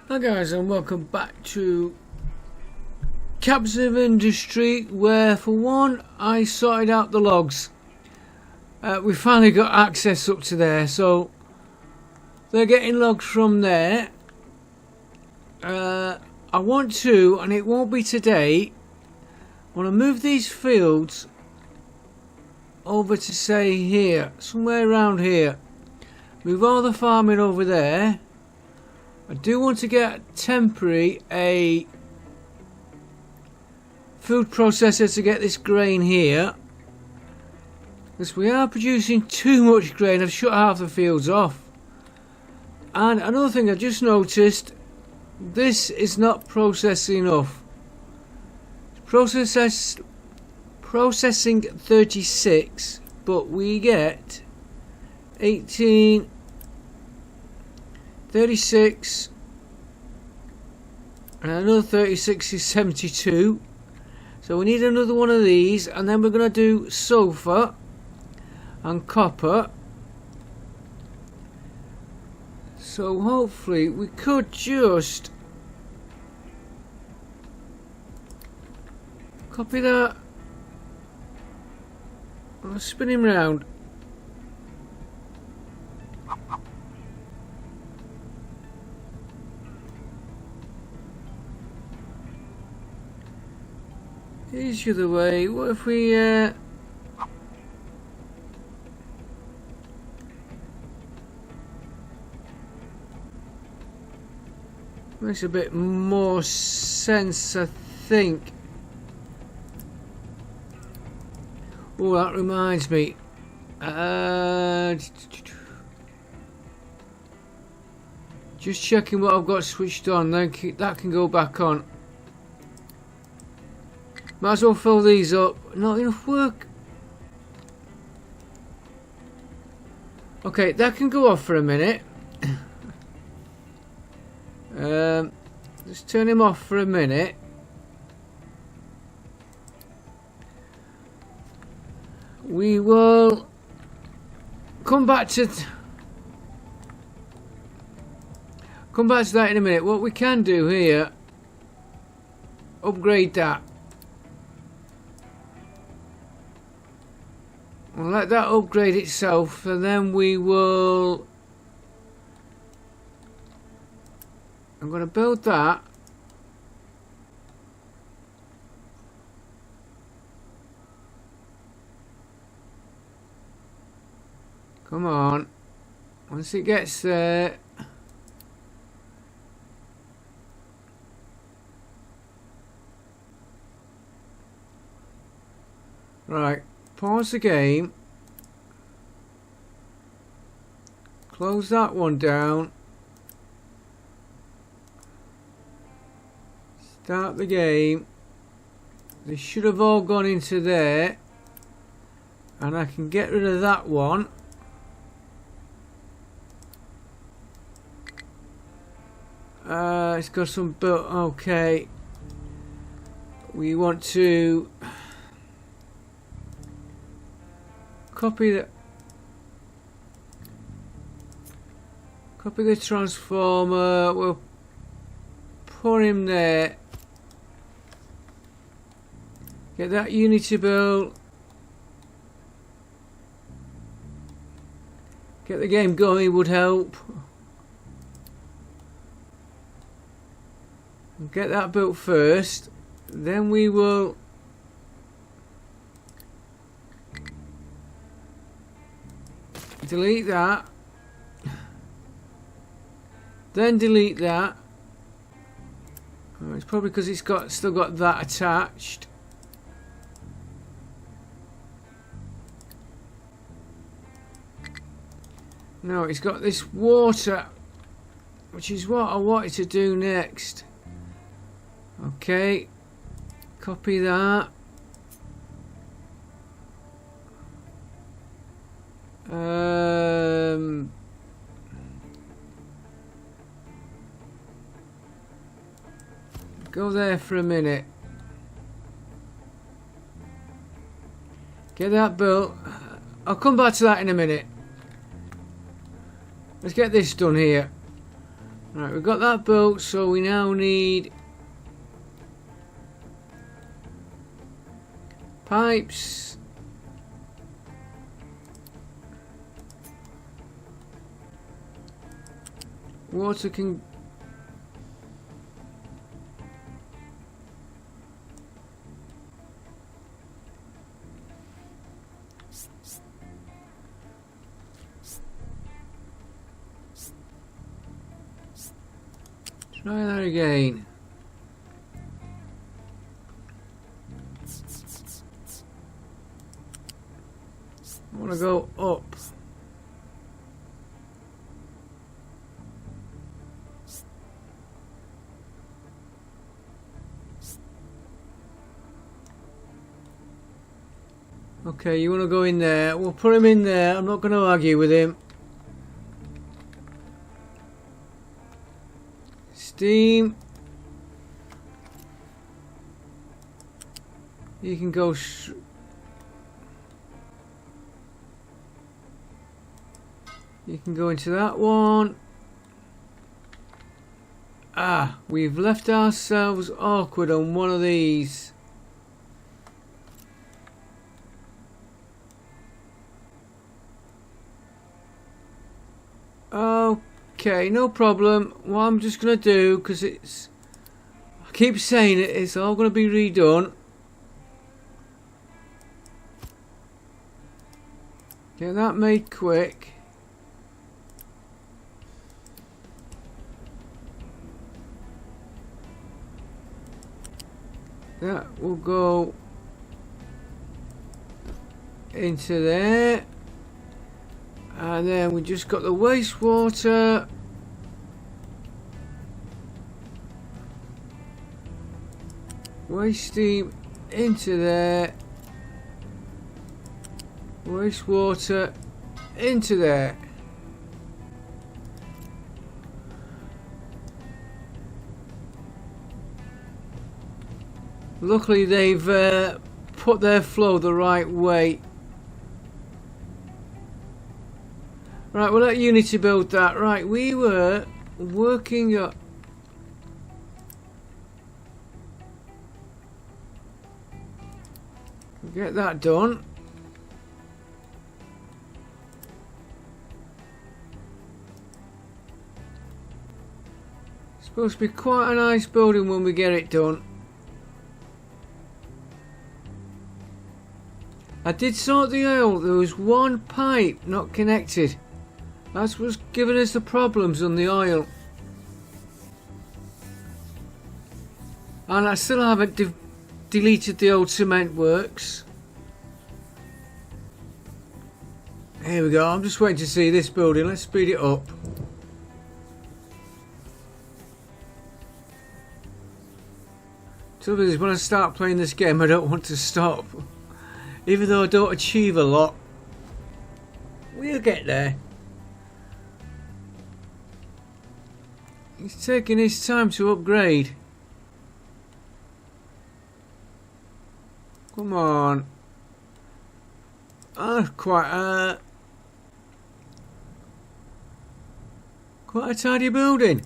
Hi guys, and welcome back to Cabs of Industry, where for one I sorted out the logs. We finally got access up to there, so they're getting logs from there. I want to, and it won't be today, I want to move these fields over to say here, somewhere around here. Move all the farming over there. I do want to get temporary a food processor to get this grain here, because we are producing too much grain. I've shut half the fields off. And another thing I've just noticed, this is not processing enough. Processing 36, but we get 18, 36, and another 36 is 72. So we need another one of these, and then we're going to do sulfur and copper. So hopefully we could just copy that. I'll spin him round. Here's the other way. What if we makes a bit more sense, I think. Oh, that reminds me. Just checking what I've got switched on. Then that can go back on. Might as well fill these up. Not enough work. Okay, that can go off for a minute. Let's turn him off for a minute. We will come back to that in a minute. What we can do here, upgrade that. We'll let that upgrade itself, and then we will. I'm going to build that. Come on. Once it gets there. Right. Pause the game. Close that one down. Start the game. They should have all gone into there. And I can get rid of that one. It's got some built. Okay. We want to copy the transformer. We'll put him there. Get that unity built. Get the game going would help. Get that built first. Then we will delete that. Then delete that. Oh, it's probably because it's still got that attached. No, it's got this water, which is what I wanted to do next. Okay, copy that. Go there for a minute. Get that built. I'll come back to that in a minute. Let's get this done here. Right, we've got that built, so we now need pipes. Water can... Try that again. I want to go up. Okay, you want to go in there. We'll put him in there. I'm not going to argue with him. Steam. You can go. You can go into that one. Ah, we've left ourselves awkward on one of these. Okay, no problem. What I'm just going to do, because it's... I keep saying it, it's all going to be redone. Get that made quick. That will go into there. And then we just got the wastewater. Waste steam into there. Wastewater into there. Luckily they've put their flow the right way. Right, we'll let Unity build that. Right, we were working up. Get that done. It's supposed to be quite a nice building when we get it done. I did sort the oil. There was one pipe not connected. That's what's giving us the problems on the oil. And I still haven't deleted the old cement works. Here we go. I'm just waiting to see this building. Let's speed it up. Trouble is, when I start playing this game, I don't want to stop. Even though I don't achieve a lot, we'll get there. He's taking his time to upgrade. Come on. Quite a tidy building.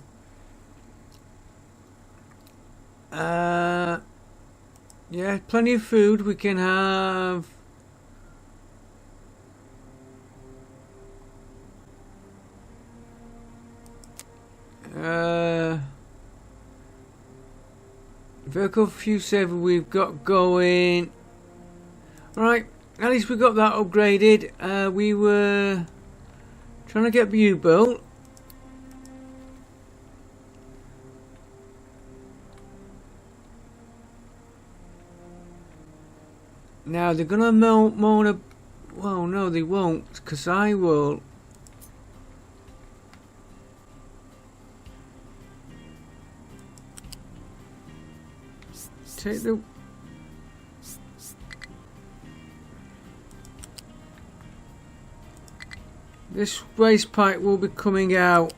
Yeah, plenty of food. We can have. Vehicle fuel saver we've got going. Right, at least we got that upgraded. We were trying to get View built. Now they're gonna moan a... Well, no, they won't, because I will. Take the... This waste pipe will be coming out.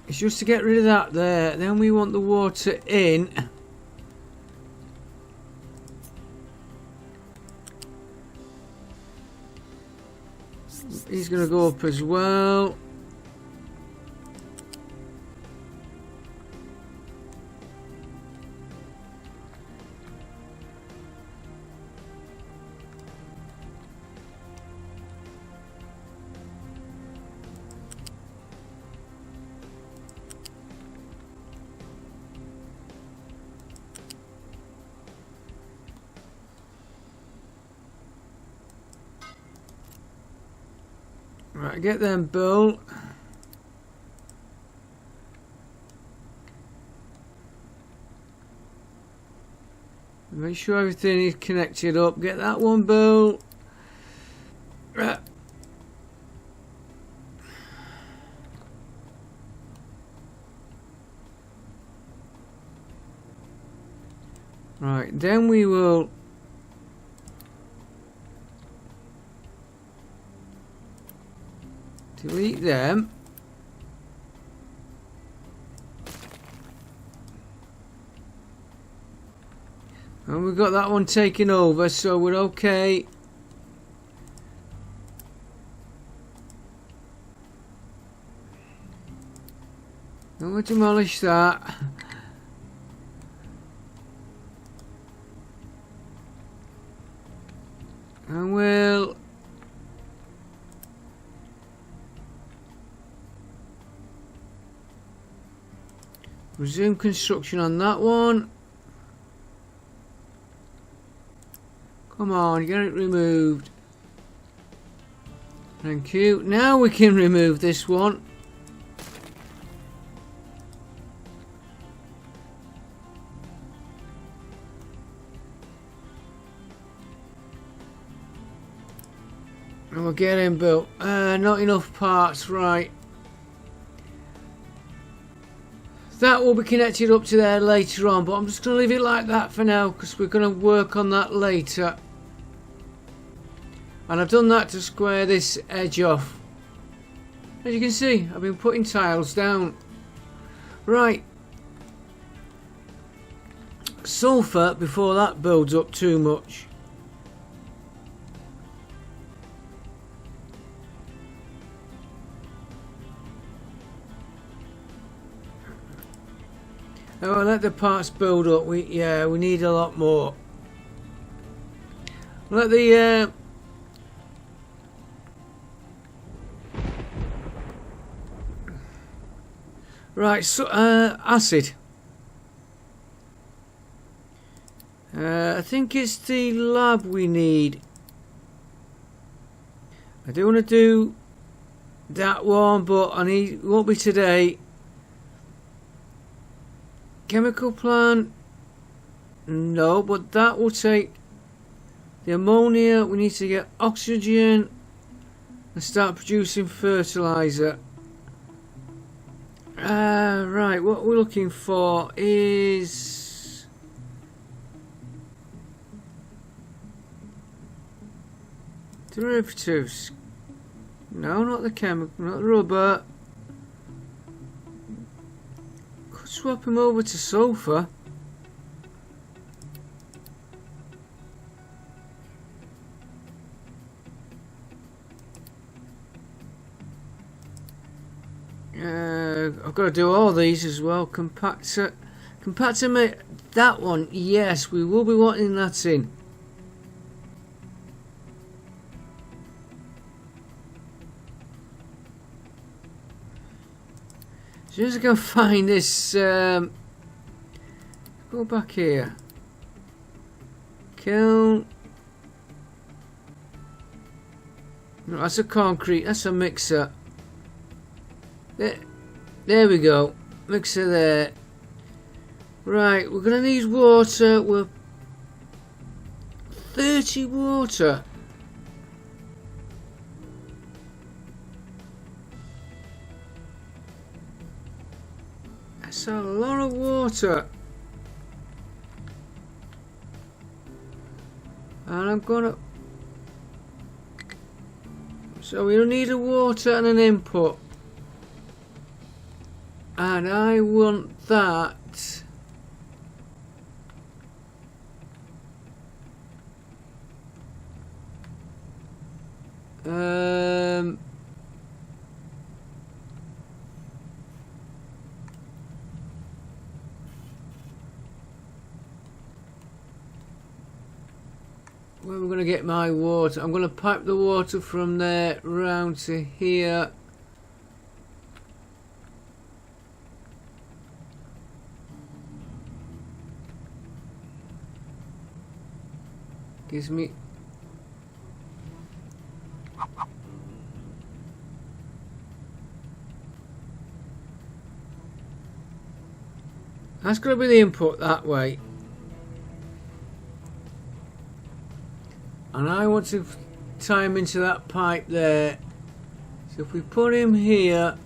It's just to get rid of that there. Then we want the water in. He's going to go up as well. Right, get them built. Make sure everything is connected up. Get that one built. Right, then we will delete them. And we've got that one taken over, so we're okay. And we'll demolish that. And we'll resume construction on that one. Come on, get it removed. Thank you. Now we can remove this one. And we'll get him built. Not enough parts, right. That will be connected up to there later on, but I'm just going to leave it like that for now because we're going to work on that later. And I've done that to square this edge off. As you can see, I've been putting tiles down. Right. Sulfur before that builds up too much. Oh, let the parts build up. We need a lot more. Let the right, so acid. I think it's the lab we need. I do want to do that one, but it won't be today. Chemical plant, no, but that will take the ammonia. We need to get oxygen and start producing fertilizer. Right, what we're looking for is derivatives. No, not the chemical, not the rubber. Swap him over to sulfur. I've got to do all these as well. Compactor, mate. That one, yes, we will be wanting that in. As soon as I can find this, go back here. Kiln. No, that's a concrete. That's a mixer. There we go. Mixer there. Right, we're gonna need water. We're 30 water. That's a lot of water. And I'm gonna... So we'll need a water and an input. And I want that... where am I going to get my water? I'm going to pipe the water from there round to here. Gives me... That's going to be the input that way. And I want to tie him into that pipe there. So if we put him here,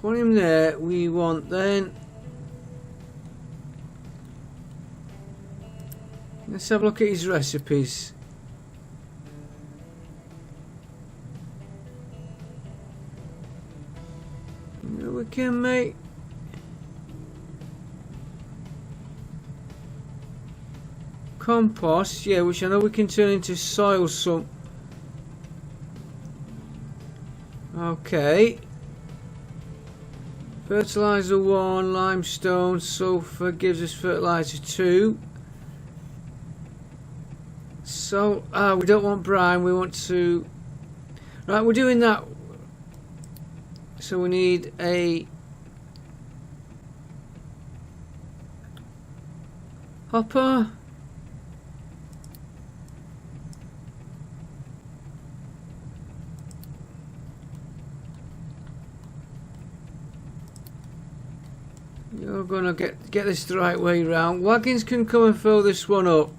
put him there, we want then, let's have a look at his recipes. We can make compost, yeah, which I know we can turn into soil some. Okay. Fertilizer 1, limestone, sulfur gives us fertilizer 2. So, we don't want brine, we want to... Right, we're doing that. So we need a hopper. You're gonna get this the right way round. Wagons can come and fill this one up.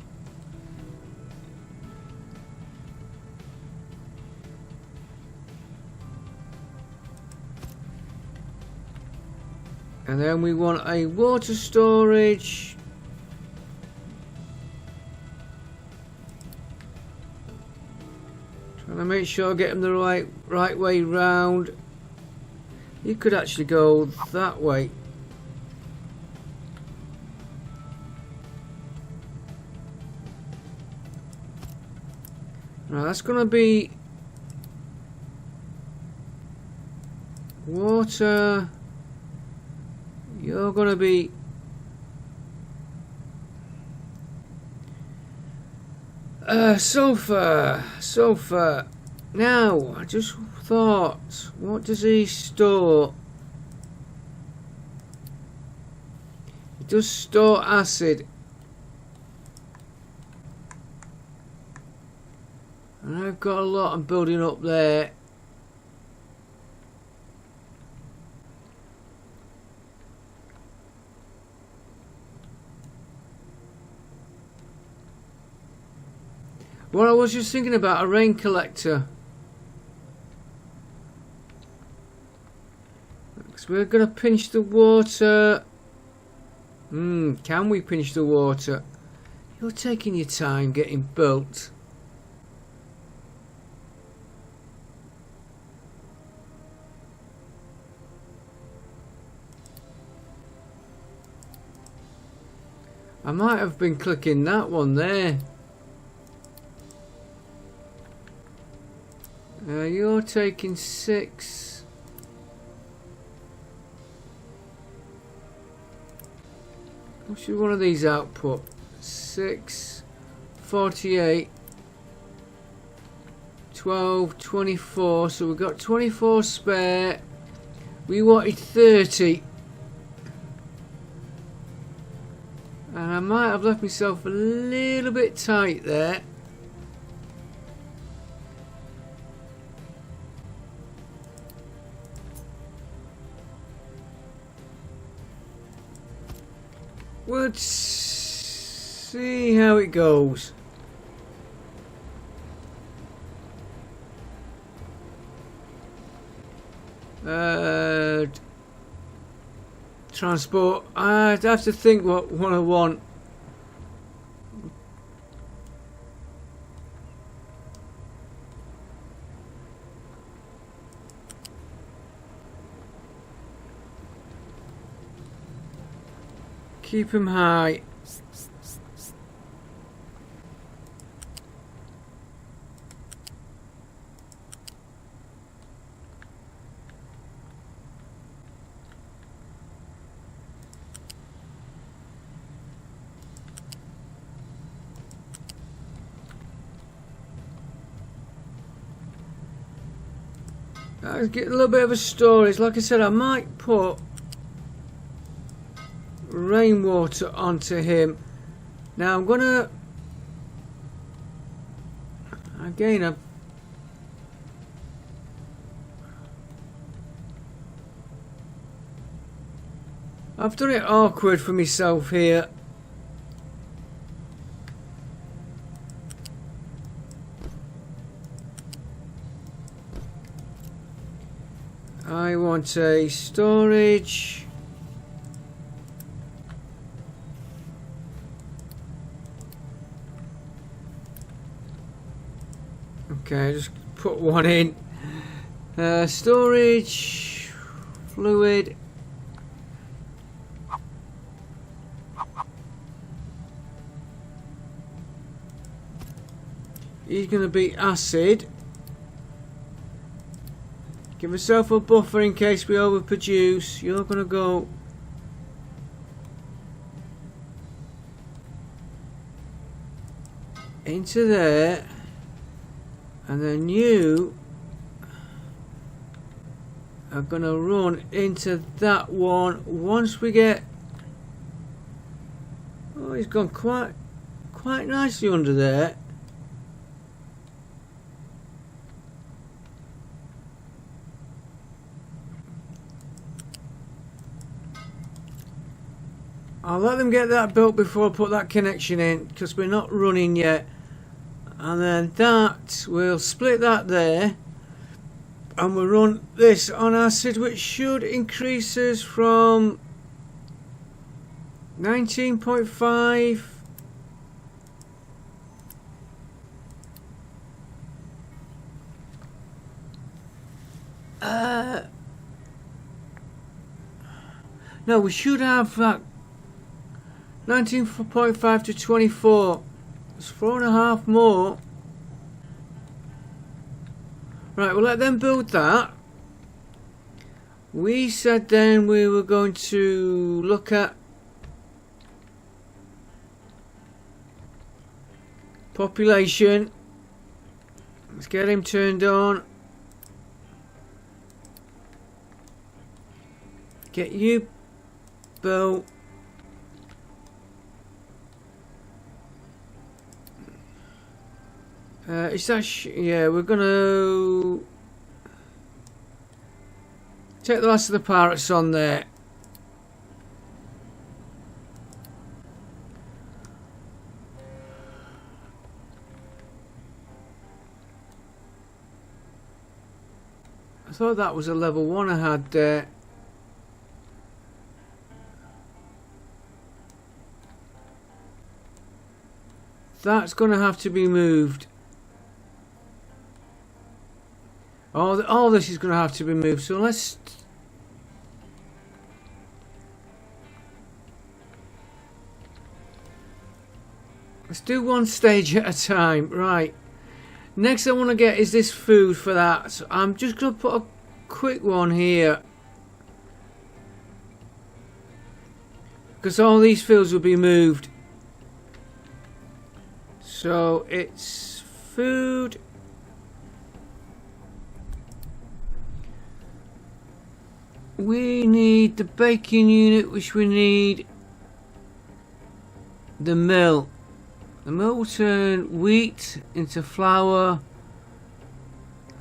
And then we want a water storage. Trying to make sure I get them the right way round. You could actually go that way. Now that's going to be water. You're going to be sulfur. Now, I just thought, what does he store? He does store acid. And I've got a lot I'm building up there. Well, I was just thinking about a rain collector. Because we're going to pinch the water. Can we pinch the water? You're taking your time getting built. I might have been clicking that one there. You're taking 6. What should one of these output? 6, 48, 12, 24. So we've got 24 spare. We wanted 30. And I might have left myself a little bit tight there. Let's see how it goes. Transport. I'd have to think what I want. Keep him high. Let's get a little bit of a storage. Like I said, I might put rainwater onto him. Now I'm gonna Again, I've done it awkward for myself here. I want a storage. Okay, just put one in. Storage, fluid. He's going to be acid. Give yourself a buffer in case we overproduce. You're going to go into there. And then you are going to run into that one. Once we get... Oh, he's gone quite nicely under there. I'll let them get that built before I put that connection in, because we're not running yet. And then that, we'll split that there. And we'll run this on acid, which should increase us from 19.5. No, we should have that 19.5 to 24. It's 4.5 more. Right, we'll let them build that. We said then we were going to look at population. Let's get him turned on. Get you built. Is that yeah, we're gonna take the last of the parrots on there. I thought that was a level 1 I had there. That's gonna have to be moved. All this is going to have to be moved, so let's do one stage at a time. Right, next I want to get is this food for that, so I'm just going to put a quick one here, because all these fields will be moved. So it's food. We need the baking unit, which we need the mill. The mill will turn wheat into flour.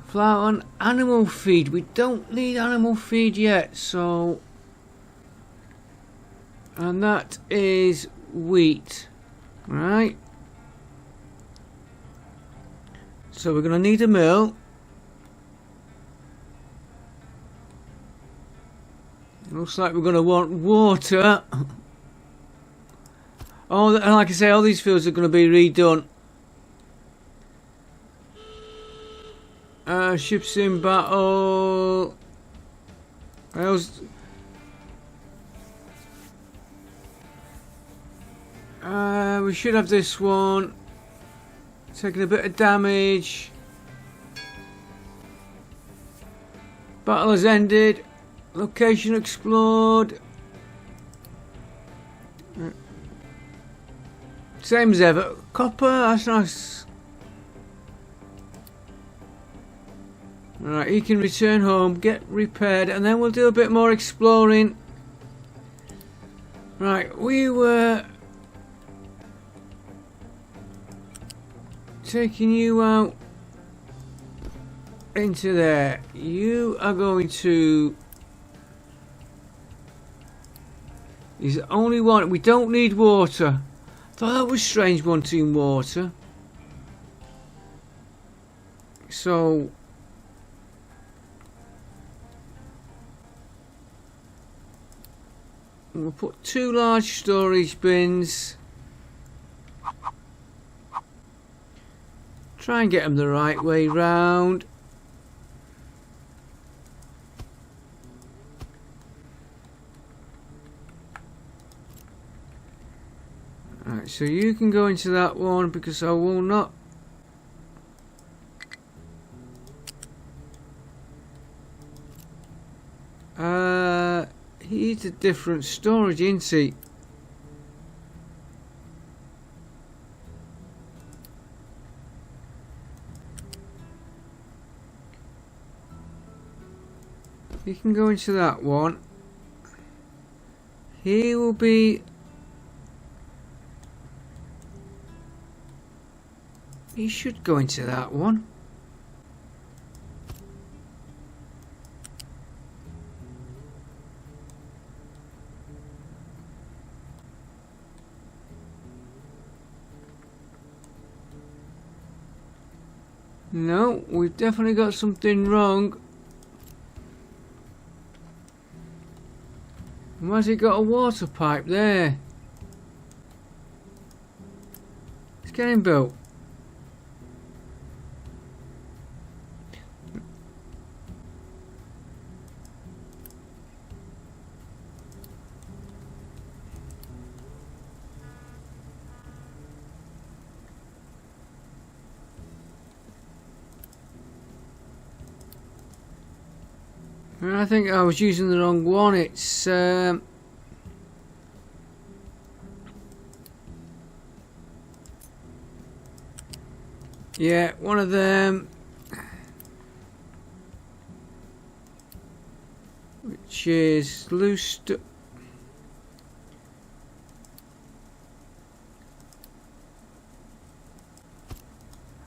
Flour and animal feed. We don't need animal feed yet, so... And that is wheat. Right. So we're going to need a mill. Looks like we're going to want water. Oh, like I say, all these fields are going to be redone. Ships in battle. We should have this one. Taking a bit of damage. Battle has ended. Location explored. Same as ever. Copper, that's nice. Alright, he can return home, get repaired, and then we'll do a bit more exploring. Right, we were taking you out into there. You are going to... There's only one. We don't need water. Thought that was strange wanting water. So... we'll put 2 large storage bins. Try and get them the right way round. Alright, so you can go into that one because I will not. He's a different storage, isn't he? You can go into that one. He will be... he should go into that one. No, we've definitely got something wrong. Why's it got a water pipe there? It's getting built. I think I was using the wrong one. It's yeah, one of them, which is loose.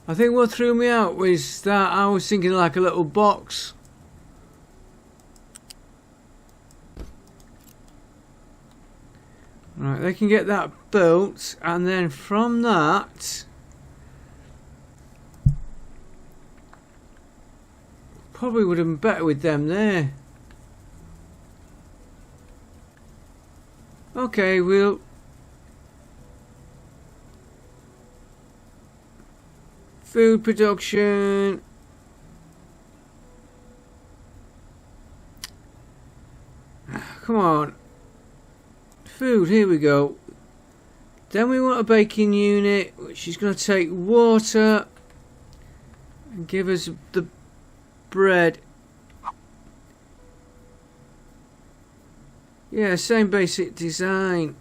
I think what threw me out was that I was thinking like a little box. Right, they can get that built, and then from that, probably would have been better with them there. Okay, we'll... food production. Come on. Food, here we go. Then we want a baking unit, which is going to take water and give us the bread. Yeah, same basic design.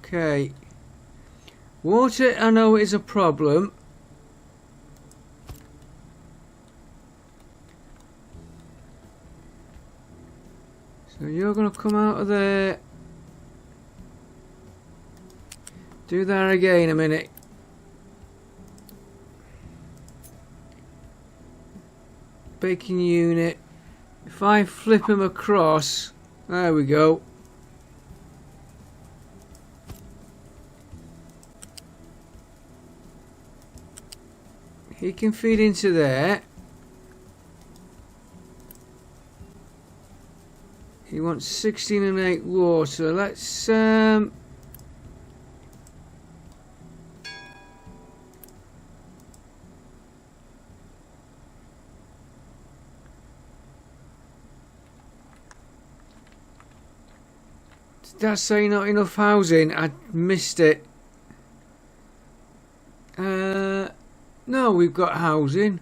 Okay. Water, I know, is a problem. So you're going to come out of there. Do that again a minute. Baking unit. If I flip him across, there we go. He can feed into there. He wants 16 and 8 water. Let's did that say not enough housing? I missed it. No, we've got housing.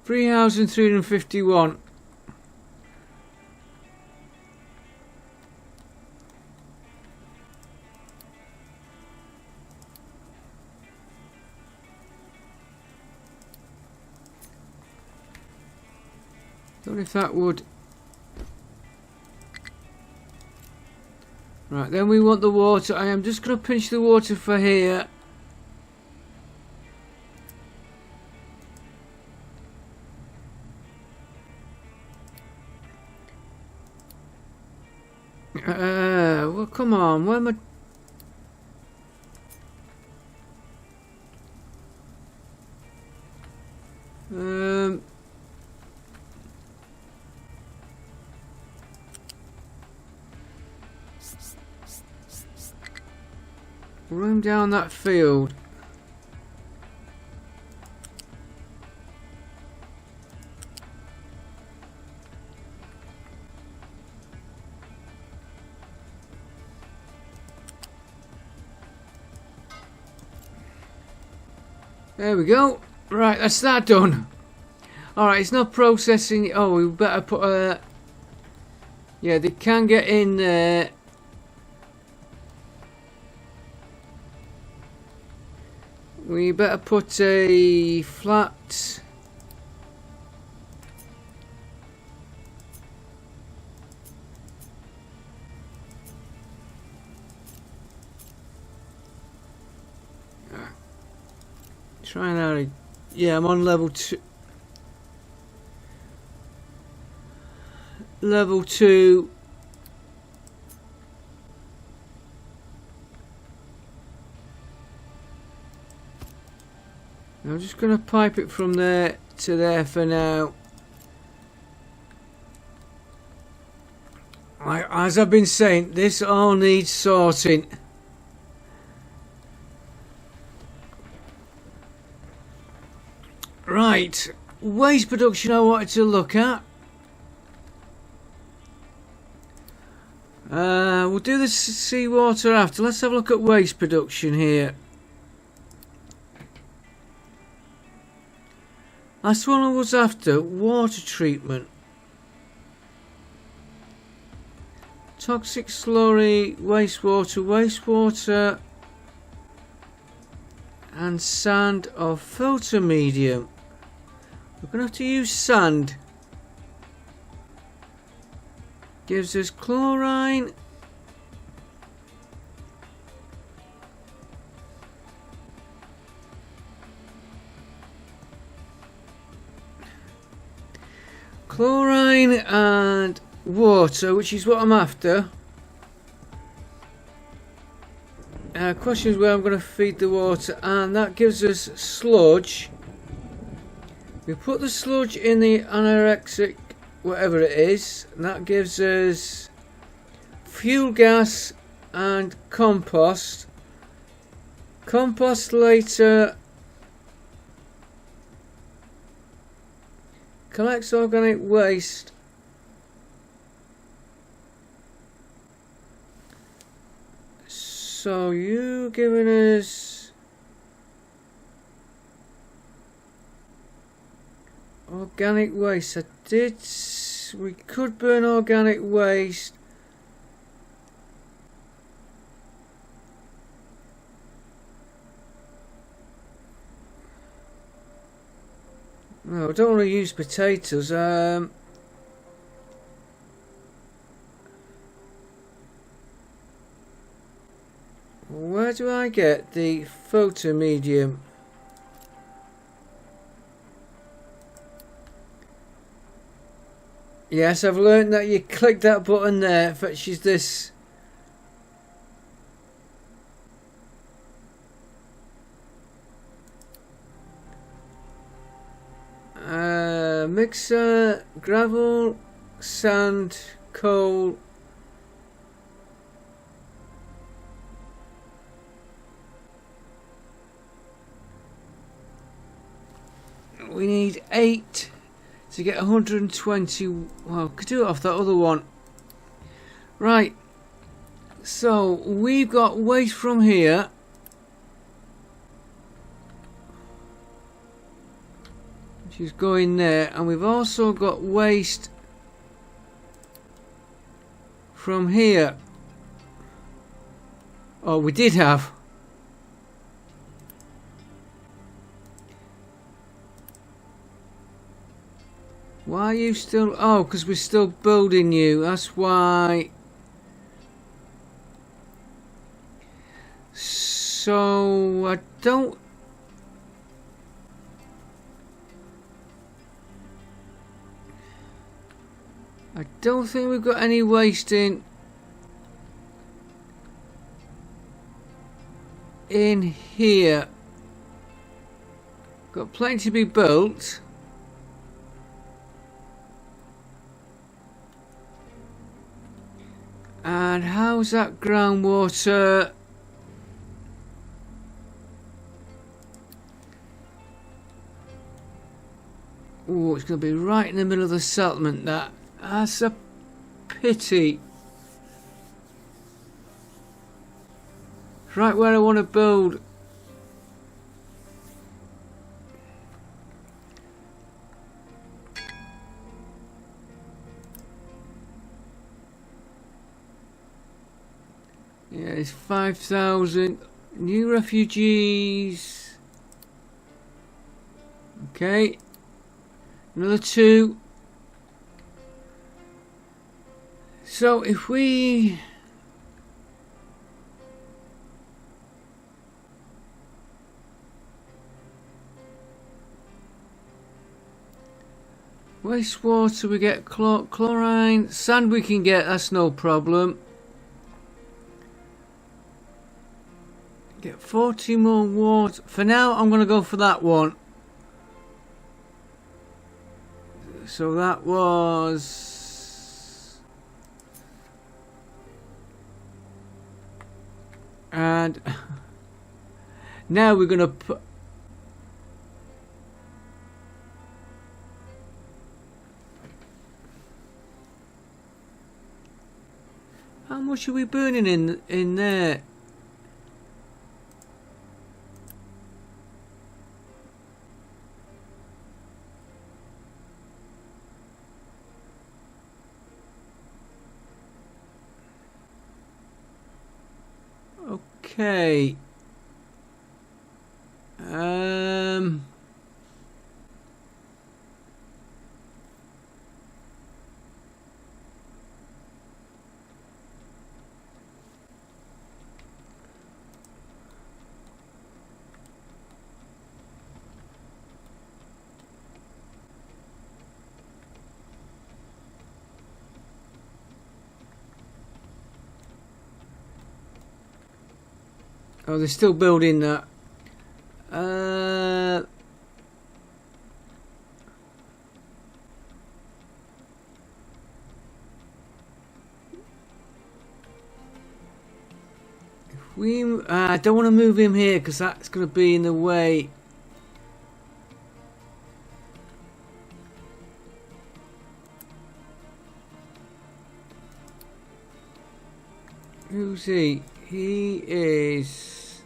$3,351. Don't know if that would. Right, then we want the water. I am just going to pinch the water for here. Well, come on. Where am I? Room down that field. There we go. Right, that's that done. Alright, it's not processing. Oh, we better put a... Yeah, they can get in there. We better put a flat... Trying out. Yeah, I'm on level 2. Level 2. I'm just going to pipe it from there to there for now. As I've been saying, this all needs sorting. Right, waste production I wanted to look at. We'll do the seawater after. Let's have a look at waste production here. Last one was after water treatment. Toxic slurry, wastewater, and sand or filter medium. We're going to have to use sand. Gives us chlorine. Chlorine and water, which is what I'm after. Question is where I'm going to feed the water, and that gives us sludge. We put the sludge in the anorexic, whatever it is, and that gives us fuel gas and compost. Compost later collects organic waste. So you giving us organic waste. We could burn organic waste. No, I don't want to use potatoes. Where do I get the photo medium? Yes, I've learned that you click that button there, it fetches this. Mixer, gravel, sand, coal. We need 8 to get 120. Well, could do it off that other one. Right. So we've got waste from here. Which is going there, and we've also got waste from here. Oh, we did have. Why are you still... Oh, because we're still building you. That's why. So, I don't... I don't think we've got any wasting in here. Got plenty to be built. And how's that groundwater? Oh, it's going to be right in the middle of the settlement. That's a pity. Right where I want to build. Yeah, it's 5,000 new refugees. Okay, another 2. So if we wastewater, we get chlorine, sand we can get, that's no problem. Get 40 more water. For now, I'm going to go for that one. So that was... And now we're going to put... How much are we burning in there? Okay. Oh, they're still building that. If we, I don't want to move him here because that's going to be in the way. Who's he? He is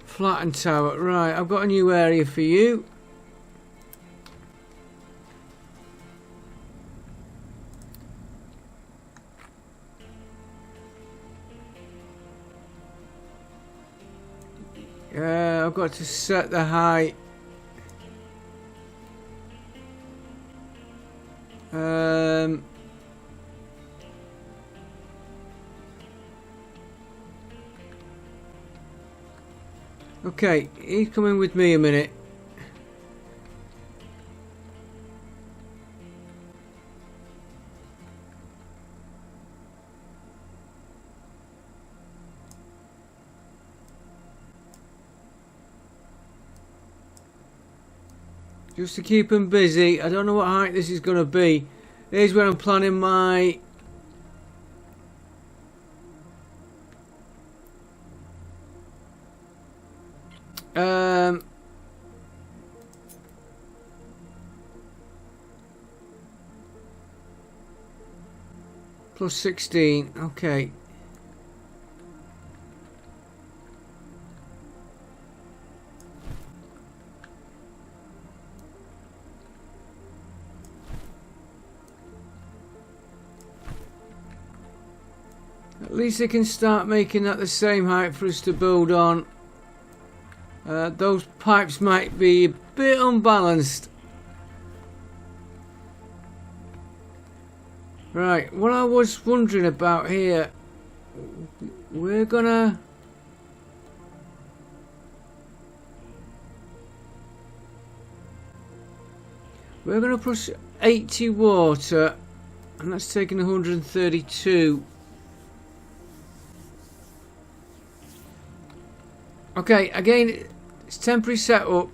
Flatten Tower. Right, I've got a new area for you. I've got to set the height. Okay, he's coming with me a minute. Just to keep him busy. I don't know what height this is going to be. Here's where I'm planning my... plus 16. Okay. At least they can start making that the same height for us to build on. Those pipes might be a bit unbalanced. Right, what I was wondering about here, we're gonna push 80 water, and that's taking 132. Okay, again, it's temporary setup.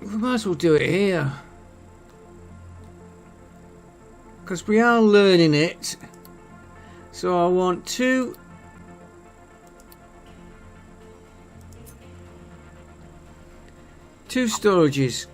We might as well do it here, because we are learning it. So I want two storages.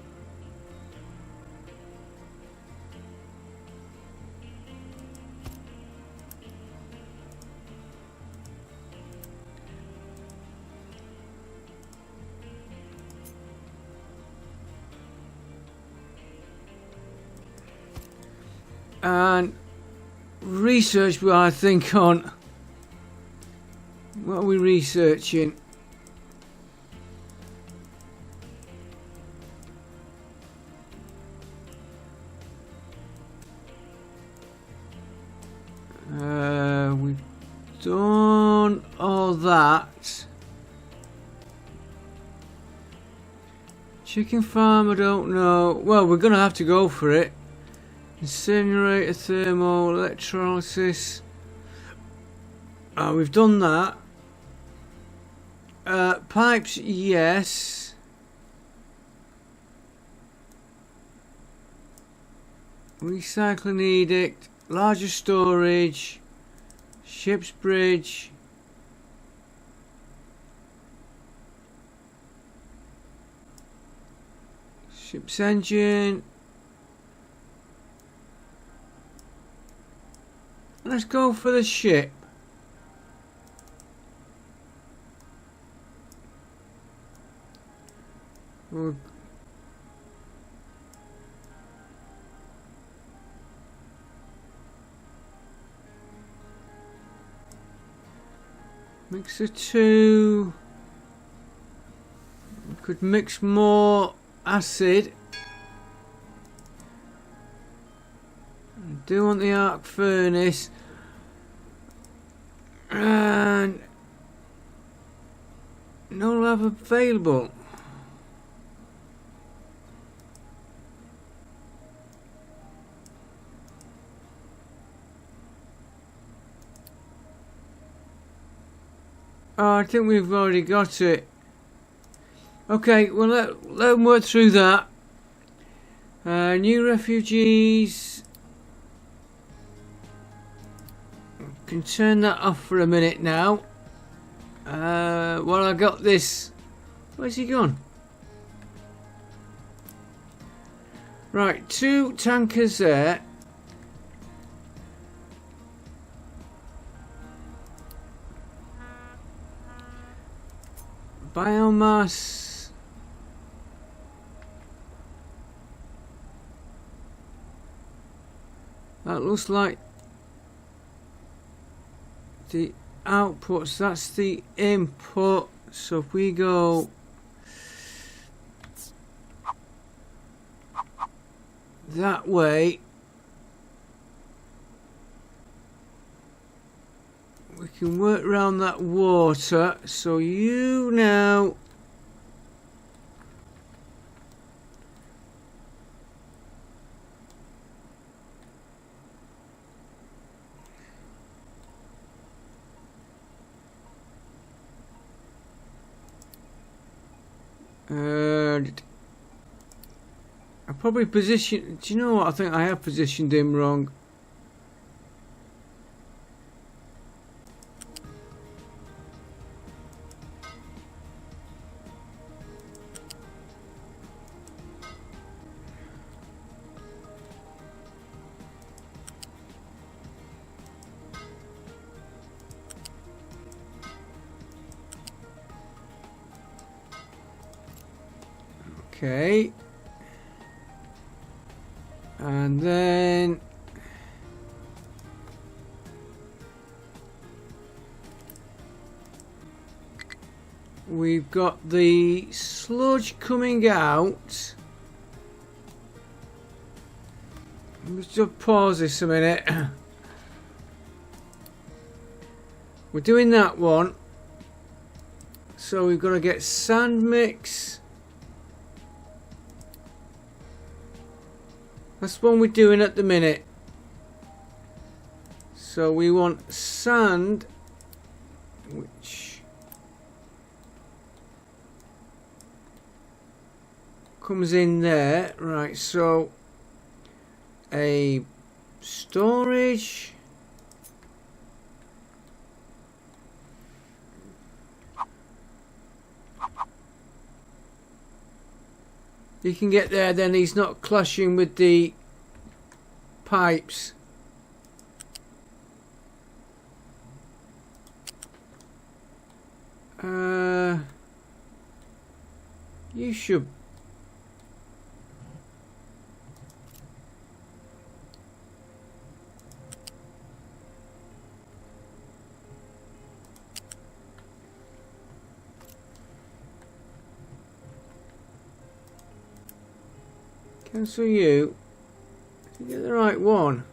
And research, I think, on what are we researching? We've done all that. Chicken farm, I don't know. Well, we're gonna have to go for it. Incinerator, thermal, electrolysis. We've done that. Pipes, yes. Recycling edict, larger storage, ship's bridge. Ship's engine. Let's go for the ship. Mix of two. We could mix more acid. I do want the arc furnace. And no lava available. Oh, I think we've already got it. Okay, well let them work through that. New refugees. Can turn that off for a minute now. Well, I got this. Where's he gone? Right, 2 tankers there. Biomass. That looks like the outputs. That's the input. So if we go that way, we can work around that water. So you now I probably position. Do you know what? I think I have positioned him wrong. Okay. And then we've got the sludge coming out. Let's just pause this a minute. We're doing that one. So we've got to get sand mix. That's one we're doing at the minute. So we want sand, which comes in there. Right, so a storage. You can get there, then he's not clashing with the pipes. You should. Cancel you. Did you get the right one?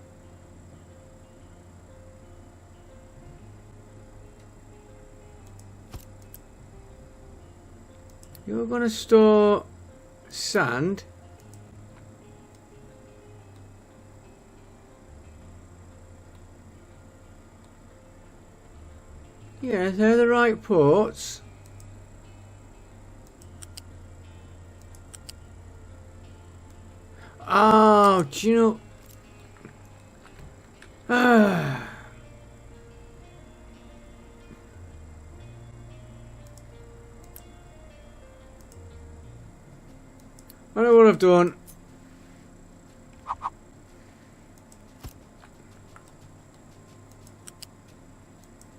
You're going to store sand. Yeah, they're the right ports. Oh, do you know? I know what I've done.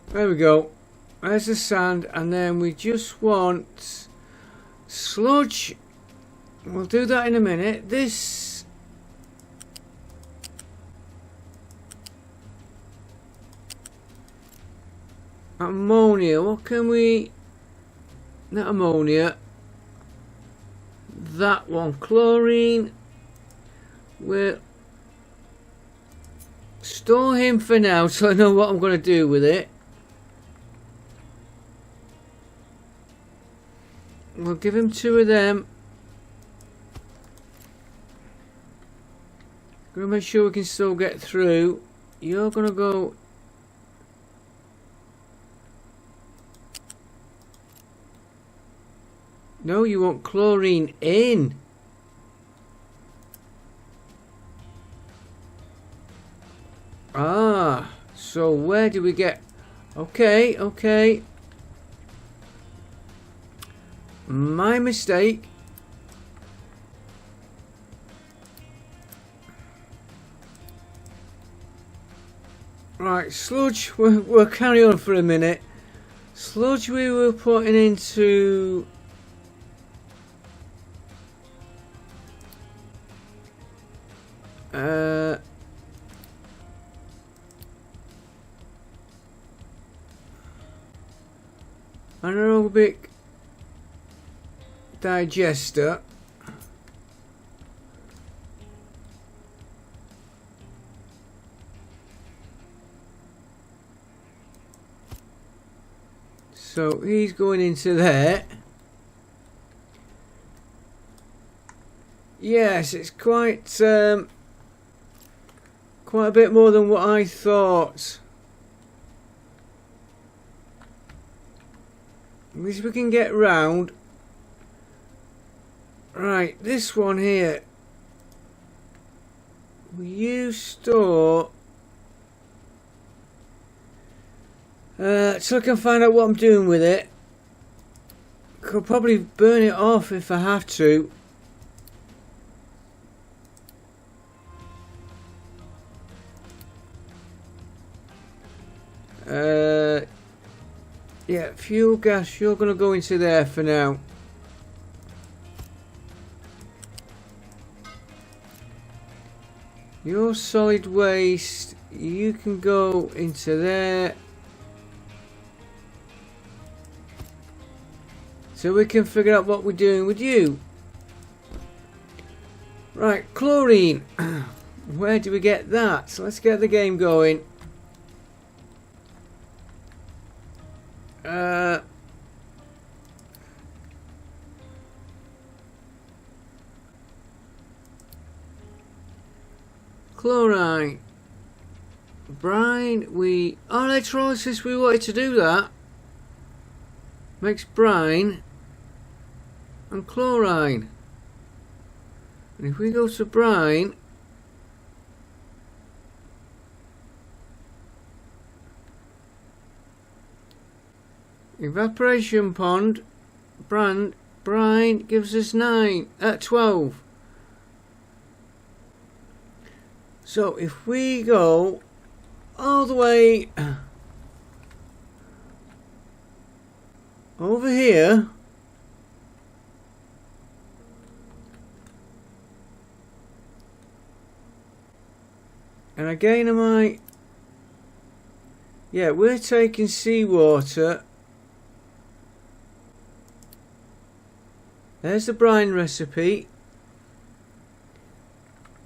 There we go. There's the sand, and then we just want sludge. We'll do that in a minute. This ammonia. What can we? Not ammonia. That one, chlorine. We'll store him for now, so I know what I'm going to do with it. We'll give him 2 of them. Gonna make sure we can still get through. You're gonna go. No, you want chlorine in. Ah, so where do we get? Okay, okay. My mistake. Right, sludge, we'll carry on for a minute. Sludge we were putting into anaerobic digester. So he's going into there. Yes, it's quite a bit more than what I thought. At least we can get round. Right, this one here. You store. So I can find out what I'm doing with it. Could probably burn it off if I have to. Yeah, fuel gas, you're going to go into there for now. Your solid waste, you can go into there. So we can figure out what we're doing with you. Right, chlorine. Where do we get that? So let's get the game going. Chlorine. Brine, electrolysis, we wanted to do that. Makes brine and chlorine. And if we go to brine, evaporation pond, brine gives us 12. So if we go all the way over here, and again we're taking seawater. There's the brine recipe.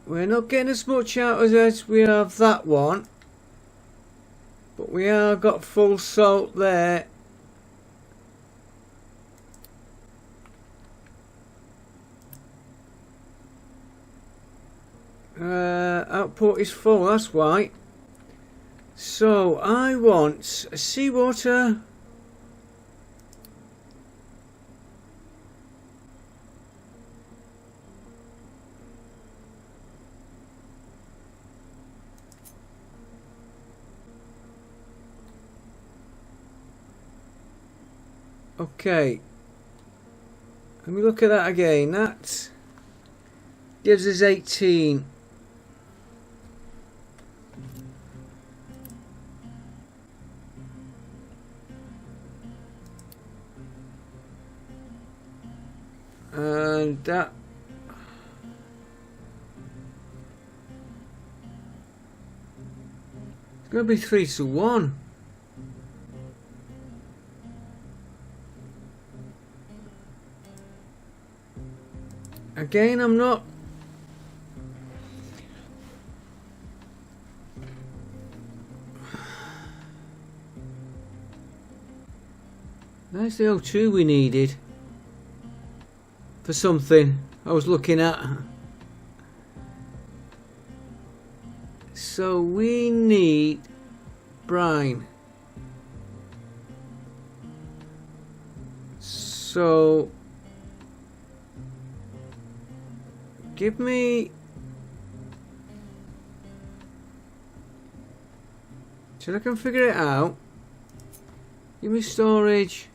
We're not getting as much out as we have that one, but we are got full salt there. Output is full, that's why. So I want seawater. Okay, let me look at that again. That gives us 18. And that it's going to be 3-1. Again, I'm not. There's the O2 we needed for something I was looking at. So we need brine. So give me till I can figure it out. Give me storage.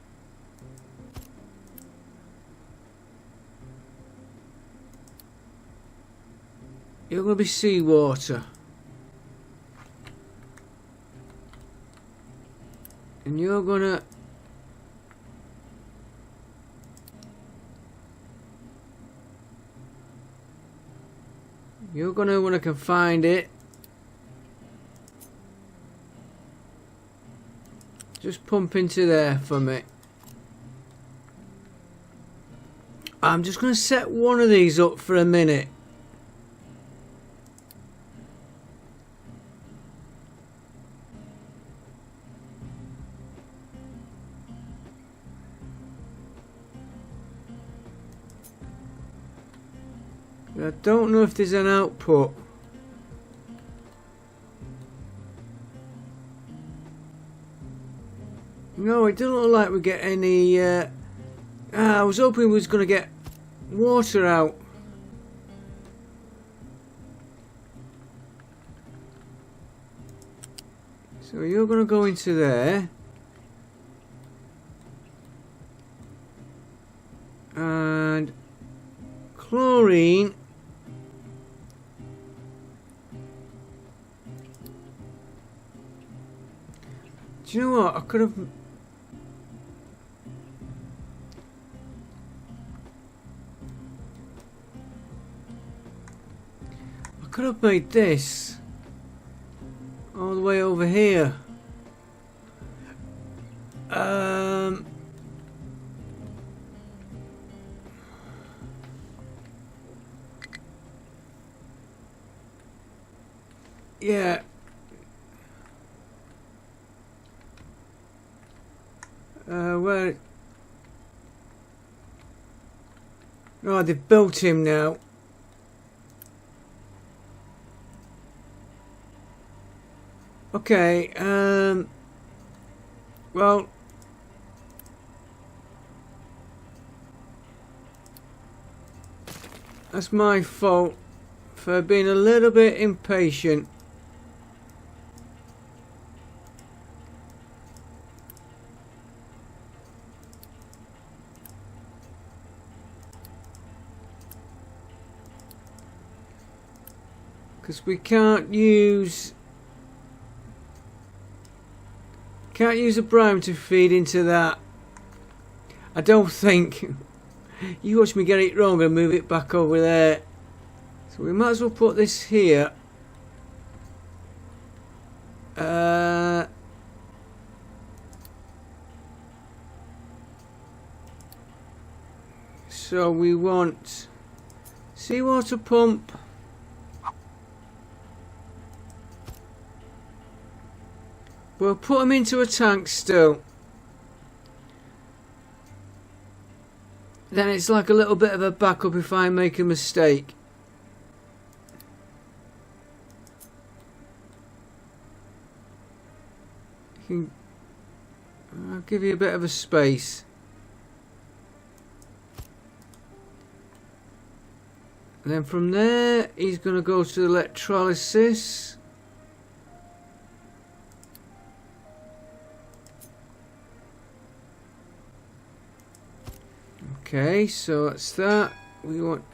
You're going to be seawater. And you're going to when I can find it, just pump into there for me. I'm just going to set one of these up for a minute. I don't know if there's an output. No, it doesn't look like we get any. I was hoping we was going to get water out. So you're going to go into there. And chlorine. Do you know what? I could could have made this all the way over here. Yeah. Where? Oh, they've built him now. Okay, well, that's my fault for being a little bit impatient. Because we can't use a brown to feed into that. I don't think. You watch me get it wrong and move it back over there. So we might as well put this here. So we want seawater pump. We'll put them into a tank still. Then it's like a little bit of a backup if I make a mistake. I'll give you a bit of a space. And then from there, he's going to go to electrolysis. Okay, so that's that. We want.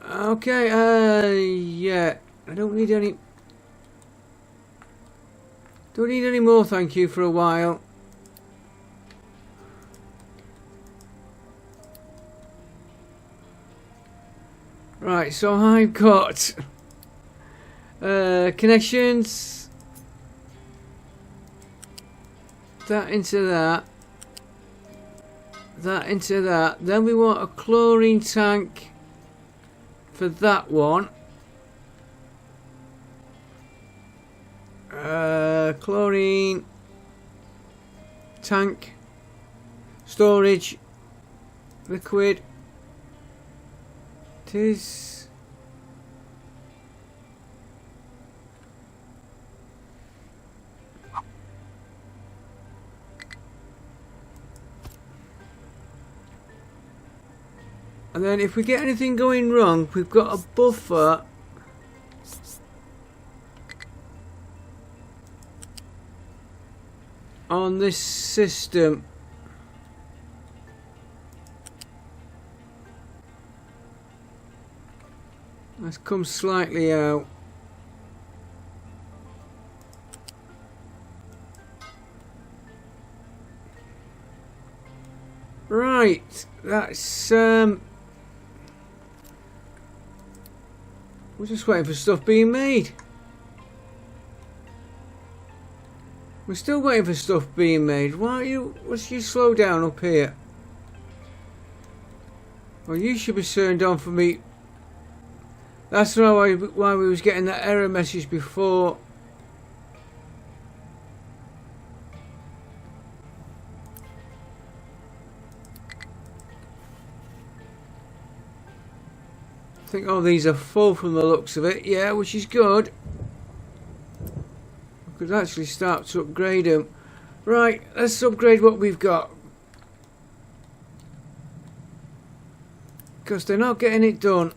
Okay, yeah. I don't need any. Don't need any more, thank you, for a while. Right, so I've got connections. That into that. That into that. Then we want a chlorine tank for that one. Chlorine tank, storage, liquid. It is. And then if we get anything going wrong, we've got a buffer on this system. Let's come slightly out. Right, that's we're just waiting for stuff being made. We're still waiting for stuff being made. Why are you? What's you slow down up here? Well, you should be turned on for me. That's why we was getting that error message before. I think all these are full from the looks of it. Yeah, which is good. Could actually start to upgrade them. Right, let's upgrade what we've got. Because they're not getting it done.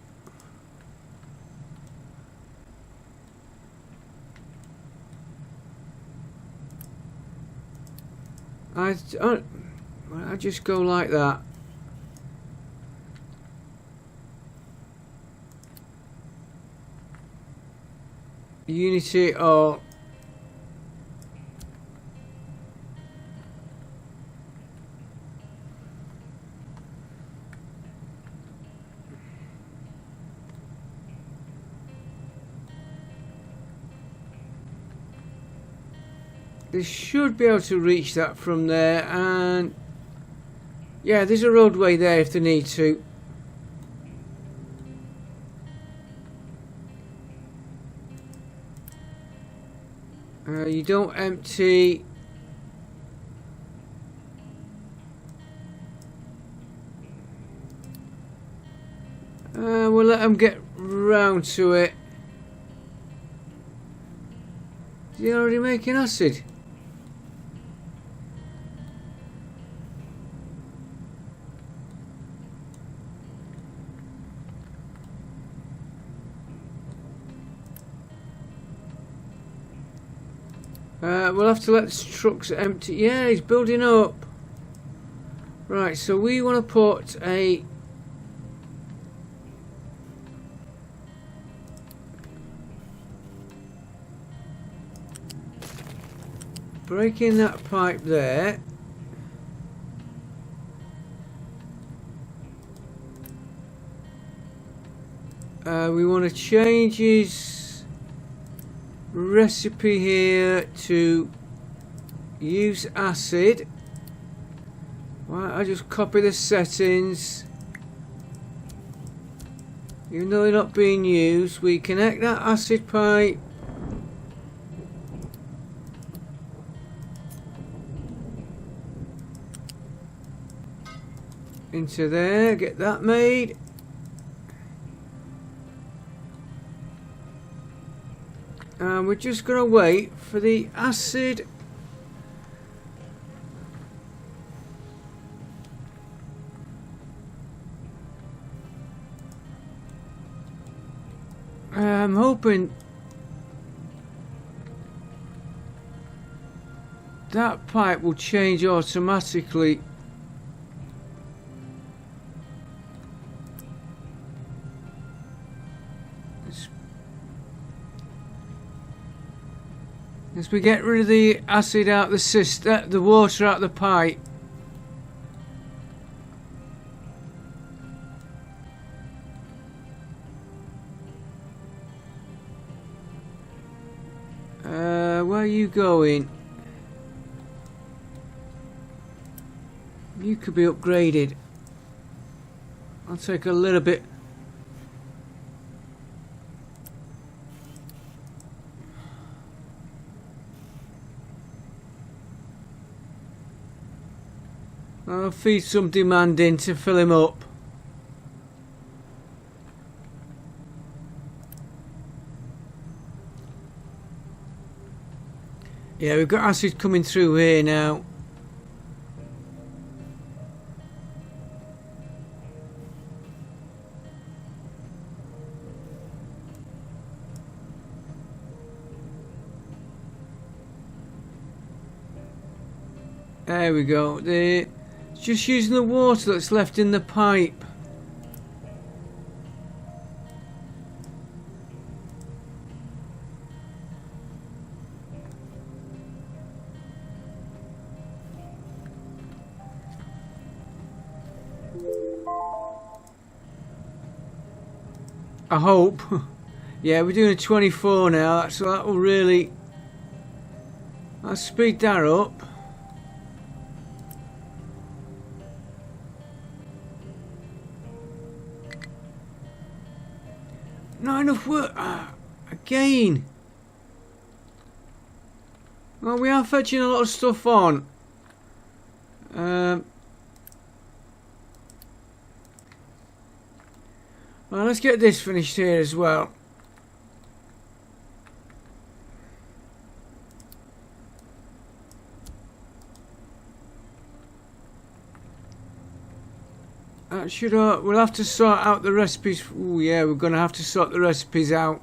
I just go like that. Unity or They should be able to reach that from there, and yeah, there's a roadway there if they need to. You don't empty. We'll let them get round to it. Is he already making acid? We'll have to let the trucks empty. Yeah, he's building up. Right, so we want to put a break in that pipe there. We want to change his recipe here to use acid. Right, I just copy the settings. Even though they're not being used, we connect that acid pipe into there, get that made. And we're just going to wait for the acid I'm hoping that pipe will change automatically. As we get rid of the acid out the system, the water out the pipe. Where are you going? You could be upgraded. I'll take a little bit. I'll feed some demand in to fill him up. Yeah, we've got acid coming through here now. There we go. It's just using the water that's left in the pipe. I hope. Yeah, we're doing a 24 now, so that will really... I'll speed that up. Not enough work. Again. Well, we are fetching a lot of stuff on. Well, let's get this finished here as well. That should. We'll have to sort out the recipes. Oh yeah, we're going to have to sort the recipes out.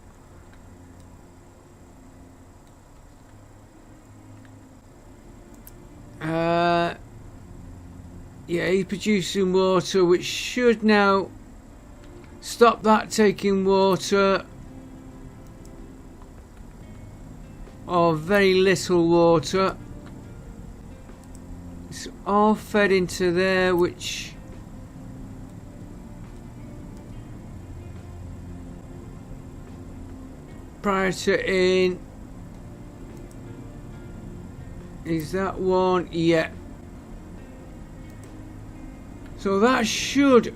Yeah, he's producing water, which should now stop that taking water, or very little water. It's all fed into there, which prior to in Is that one? Yeah. So that should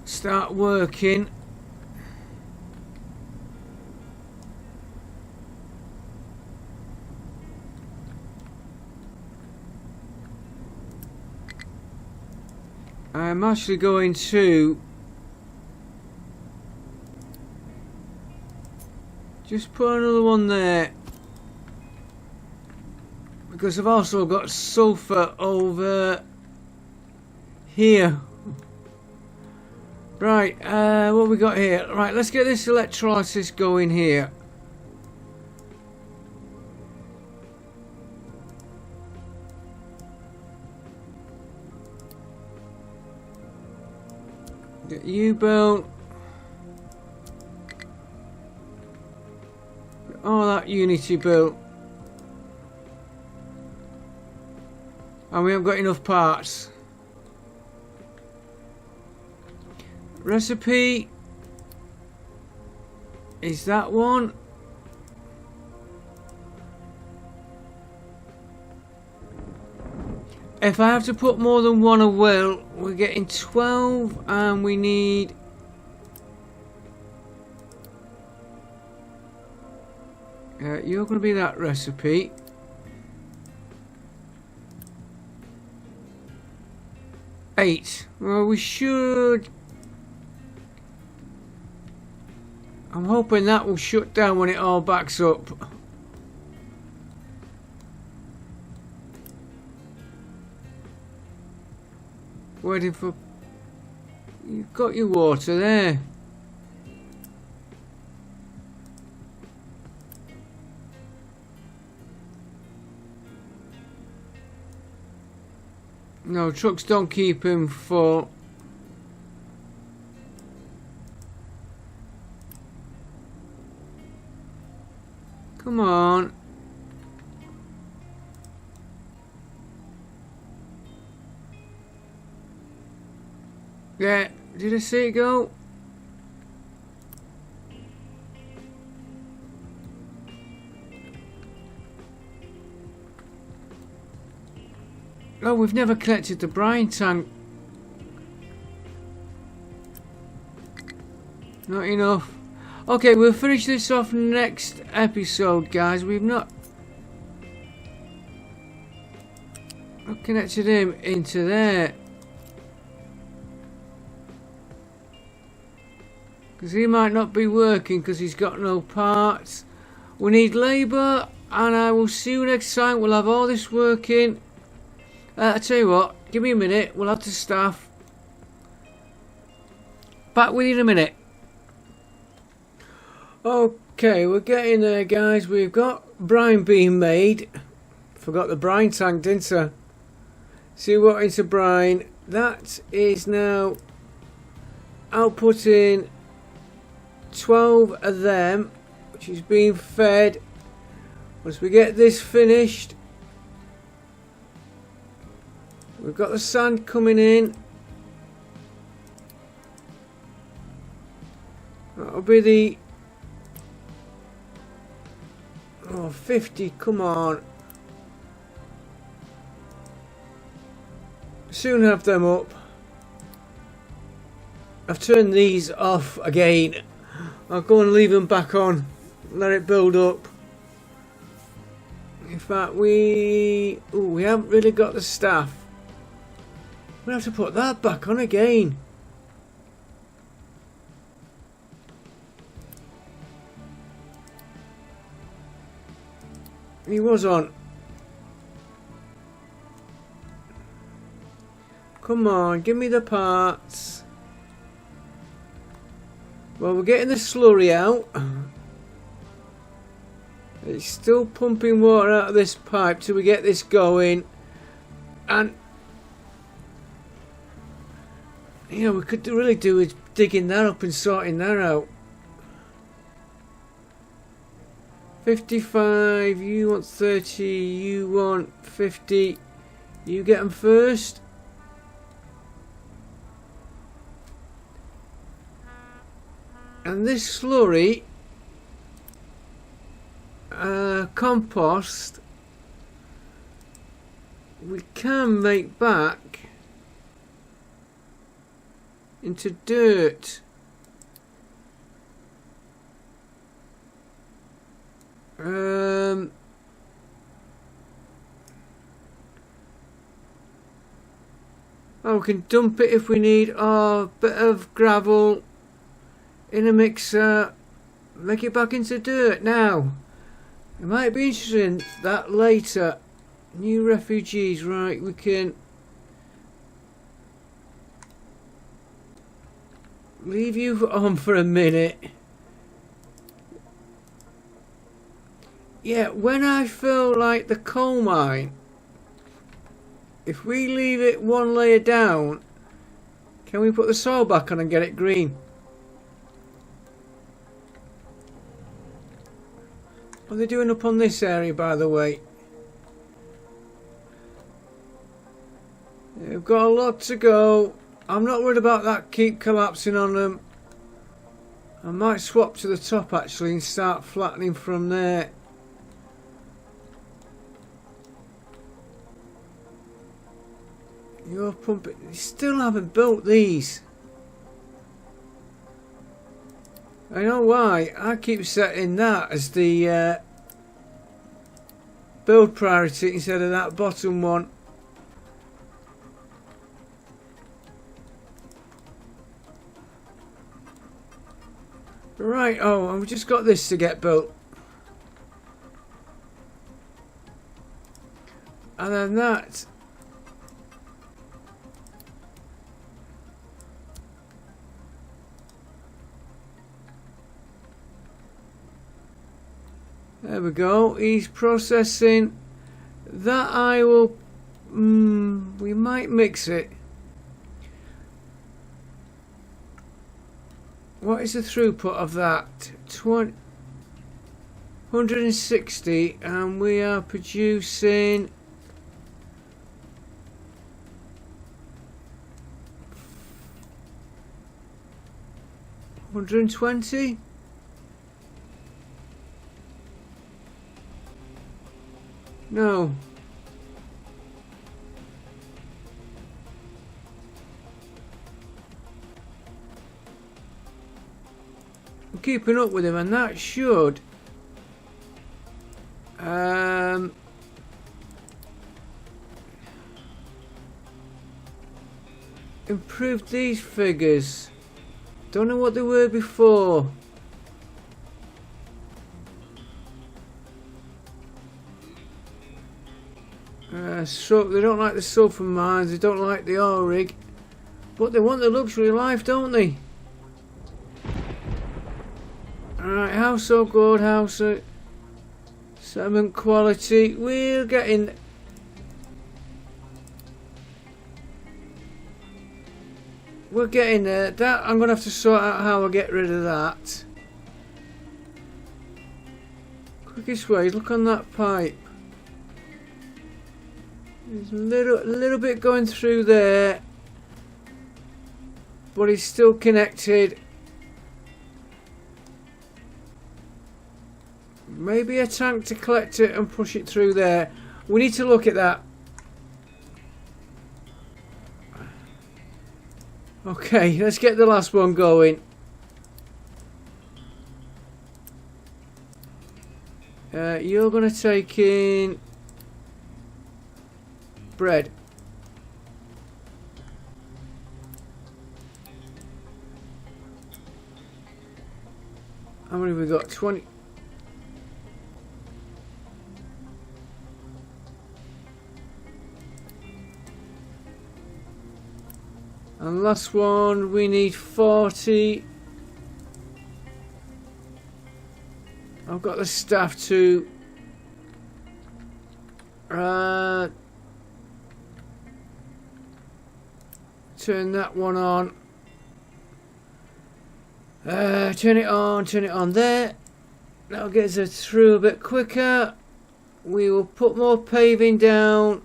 start working. I'm actually going to just put another one there, because I've also got sulfur over here. Right, what we got here? Right, let's get this electrolysis going here. Get you built. Oh, that Unity built. And we haven't got enough parts. Recipe is that one. If I have to put more than one, I will. We're getting 12 and we need you're going to be that recipe. Eight. Well, we should. I'm hoping that will shut down when it all backs up. Waiting for. You've got your water there. No, trucks don't keep him full. Come on. Yeah, did I see it go? Oh, we've never collected the brine tank. Not enough. Okay, we'll finish this off next episode, guys. We've not connected him into there, because he might not be working because he's got no parts. We need labour, and I will see you next time. We'll have all this working. I tell you what, give me a minute. We'll have the staff. Back with you in a minute. Okay, we're getting there, guys. We've got brine being made. Forgot the brine tank, didn't I? See what into brine. That is now outputting 12 of them, which is being fed. Once we get this finished, we've got the sand coming in. That'll be the 50, come on. Soon have them up. I've turned these off again. I'll go and leave them back on. Let it build up. In fact, we haven't really got the staff. We'll have to put that back on again. He was on. Come on, give me the parts. Well, we're getting the slurry out. It's still pumping water out of this pipe till we get this going. And you know, we could really do with digging that up and sorting that out. 55, you want 30, you want 50. You get them first. And this slurry compost we can make back into dirt. Oh, we can dump it if we need. Oh, a bit of gravel in a mixer, make it back into dirt. Now it might be interesting that later. New refugees, right? We can leave you on for a minute. Yeah, when I feel like the coal mine, if we leave it one layer down, can we put the soil back on and get it green? What are they doing up on this area, by the way? They've got a lot to go. I'm not worried about that keep collapsing on them. I might swap to the top actually and start flattening from there. You're pumping. You still haven't built these. I know why. I keep setting that as the build priority instead of that bottom one. Right, oh, and we've just got this to get built. And then that. There we go, he's processing. That I will, we might mix it. What is the throughput of that? 160, and we are producing 120. No. I'm keeping up with him, and that should improve these figures. Don't know what they were before. So they don't like the sulphur mines, they don't like the oil rig, but they want the luxury life, don't they? Alright, how so good, how so salmon quality, we're getting there. That I'm gonna have to sort out how I get rid of that. Quickest way, look on that pipe. There's a little bit going through there, but it's still connected. Maybe a tank to collect it and push it through there. We need to look at that. Okay, let's get the last one going. You're going to take in bread. How many have we got? 20. And last one, we need 40. I've got the staff to turn that one on. Turn it on there. That'll get us through a bit quicker. We will put more paving down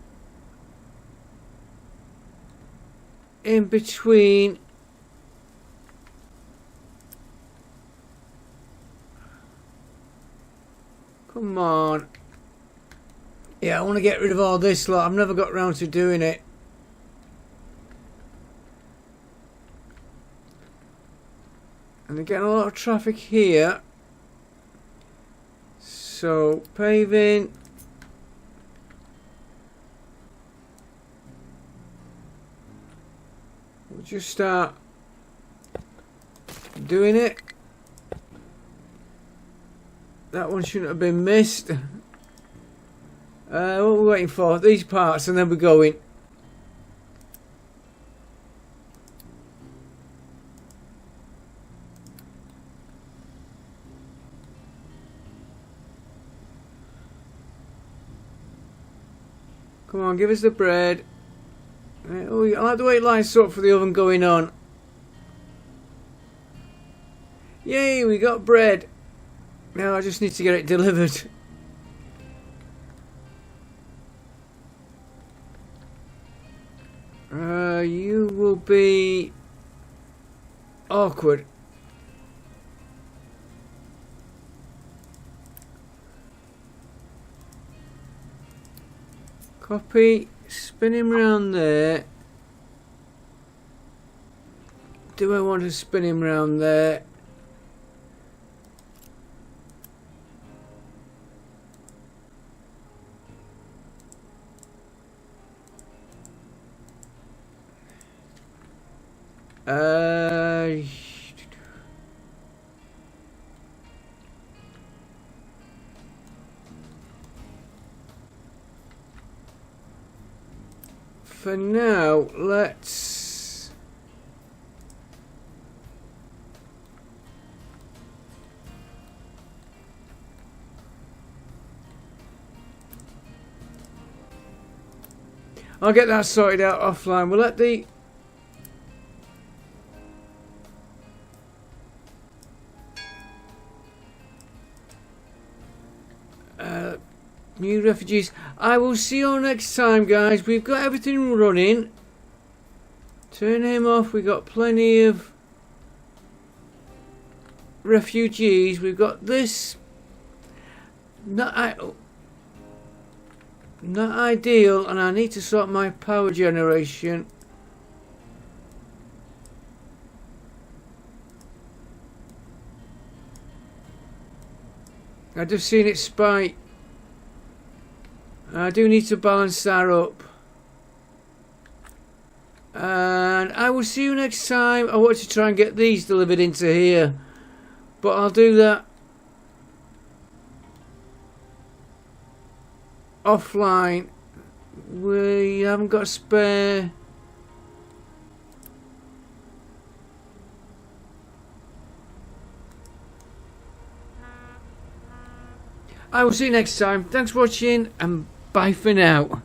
in between. Come on. Yeah, I want to get rid of all this lot. I've never got round to doing it. And they're getting a lot of traffic here. So, paving. We'll just start doing it. That one shouldn't have been missed. What are we waiting for? These parts, and then we're going. Come on, give us the bread. Oh, I like the way it lines up for the oven going on. Yay, we got bread. Now I just need to get it delivered. You will be awkward. Copy, spin him round there. Do I want to spin him round there? For now, let's I'll get that sorted out offline. We'll let the new refugees. I will see you all next time, guys. We've got everything running. Turn him off. We've got plenty of refugees. We've got this. Not ideal, and I need to sort my power generation. I've just seen it spike. I do need to balance that up. And I will see you next time. I want to try and get these delivered into here, but I'll do that offline. We haven't got a spare. I will see you next time. Thanks for watching, and bye for now.